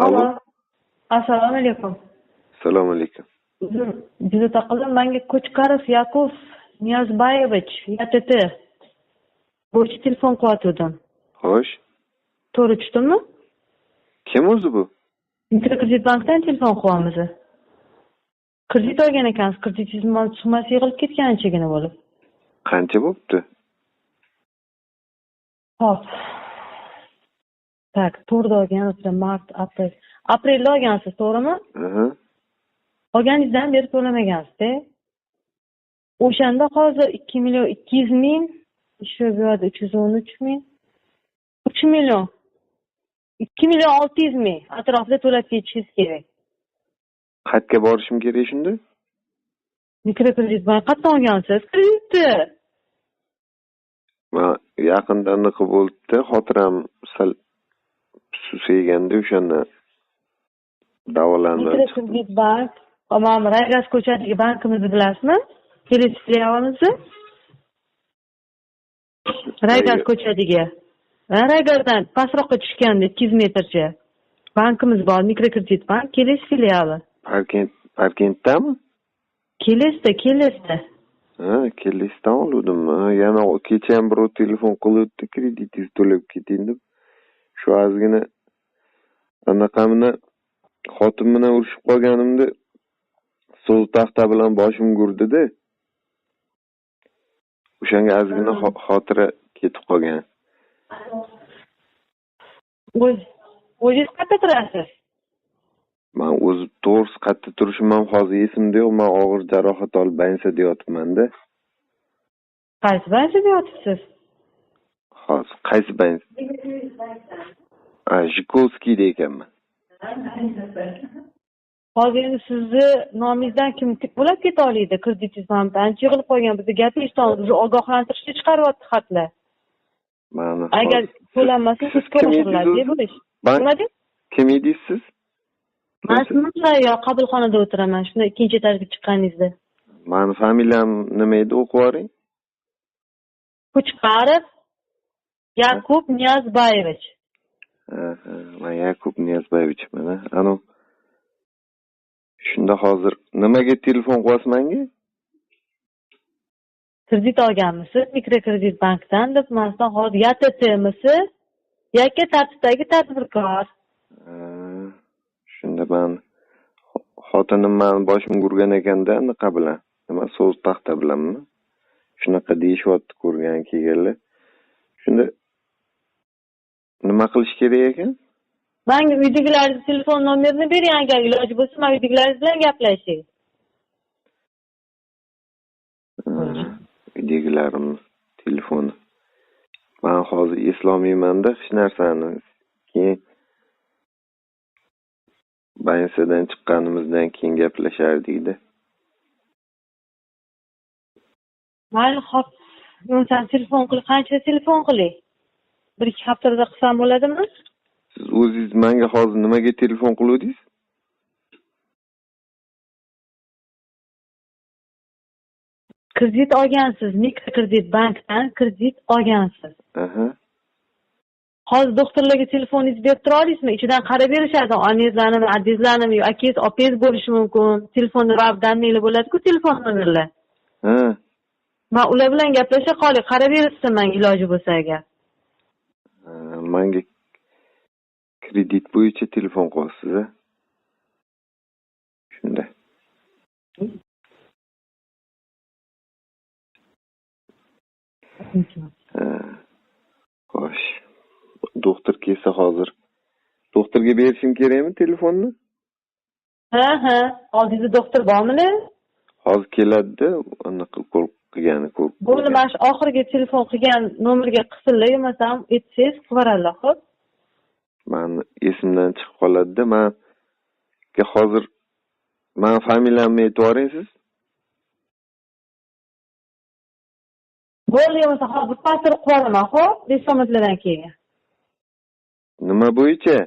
Alo. Assalomu alaykum. Assalomu alaykum. Juda taqadim menga Kochkarov Yakov Niyozbayevich, YTT. Bo'yicha telefon qilyotgandim. Xo'sh. To'g'ri tushdimmi? Kim o'zi bu? Mikrokredit bankdan telefon qilyapmiz. Kredit olgan ekansiz, kreditingiz summasi yig'ilib ketgan anchagina bo'lib. Qancha bo'pti? Hop. Tak, to'g'ri olgansiz, mart, aprel. Aprelda olgansiz, to'g'rimi? Olganingizdan beri to'lamagansiz-da. O'shanda hozir 2.200.000, shu yerda 313.000, 3 million, 2.600.000 atrofida to'lab ketishingiz kerak. Qayerga borishim kerak shunda? Mikrokredit bankdan olgansiz kreditni. Men yaqinda aniq bo'ldi, xotiram sal susayganda o'shanda davolandim. Mikrokredit bank, mana Raygas ko'chadagi bankimizni bilasizmi? Kelesi filialimizni. Raygas ko'chadagi. Raygasdan pastroqqa tushganda 200 metrcha bankimiz bor, mikrokredit bank, kelesi filiali. Parkentdami? Kelesda. Kelesdan oldim. Yana kecha ham birov telefon qilibdi, kreditingiz to'lab keting deb. Shu ozgina anaqamni xotin bilan urushib qolganimda stol taxta bilan boshim gurdi-da. O'shanga ozgina xotira ketib qolgan. O'zingiz qayerda turasiz? Men o'zi to'g'risi qayerda turishim ham hozir esimda yo'q. Men og'ir jarohat olib больницада yotibman-da. Qaysi больницada yotibsiz? Hozir qaysi больница? Jikovskiyda ekanman. Hozir endi sizni nomingizdan kim bo'lib keta oladi? Kreditingiz ham ancha yig'ilib qolgan. Bizga gapirishdan o'zi ogohlantirishga chiqaryapti xatlar. Mana agar to'lanmasa siz ko'rishiladi bo'lish. Nima deb? Kim edingiz siz? Men sizga qabulxonada o'tiraman. Shunda ikkinchi etajga chiqqaningizda. Meni familiyam nima edi, o'qib oling. Kochkarov Yakov Niyozbayevich. Men Yakov Niyozbayevich mana. Ano shunda hozir nimaga telefon qilyapsiz menga? Kredit olganmisiz? Mikrokredit bankdan deb sizdan hozir YTTmisiz? Yakka tartibdagi tadbirkor. Shunda men xotinim meni boshim gurgan ekanda anaqa bilan. Nima so'z taxta bilanmi? Shunaqa deyishyapti ko'rgan kelganlar. Shunda nima qilish kerak ekan? Menga uydagilarning telefon nomerini bering, agar iloji bo'lsa men uydagilaringiz bilan gaplashay. Uydagilarim telefoni. Men hozir eslolmayman-da hech narsani. Keyin bansadan chiqqanimizdan keyin gaplashardik-da. Mayli, xo'p. Men telefon qilib, qancha telefon qilay? 1-2 haftada qilsam bo'ladimi? Siz o'zingiz menga hozir nimaga telefon qiluvdingiz? Kredit olgansiz, mikrokredit bankdan kredit olgansiz. Hozir doktorlarga telefoningizni berib tura olasizmi? Ichidan qarab berishadi, onangizlarni, adizlarni, akangiz, opangiz bo'lishi mumkin. Telefonni rabdaninglar bo'ladi-ku, telefon nomerlar. Men ular bilan gaplasha qolay, qarab berasiz menga iloji bo'lsa agar. Menga kredit bo'yicha telefon qilyapsiz-a? Shunda. Xo'sh. Doktor kelsa hozir. Doktorga berishim kerakmi telefonni? Ha. Oldingizda doktor bormi? Hozir keladi-da, anaqa qilgani ko'p. Bo'ldi, mana shu oxirgi telefon qilgan nomerga qilsinlar, yo'qmasam aytsangiz qivaradilar, xo'p? Meni esimdan chiqib qoladi-da, menga hozir men familiyamni aytib yuborasiz? Bo'ldi, yo'qmasa hozir pasport qilib olaman, xo'p? Besomatlardan keyin. Nima bo'yicha?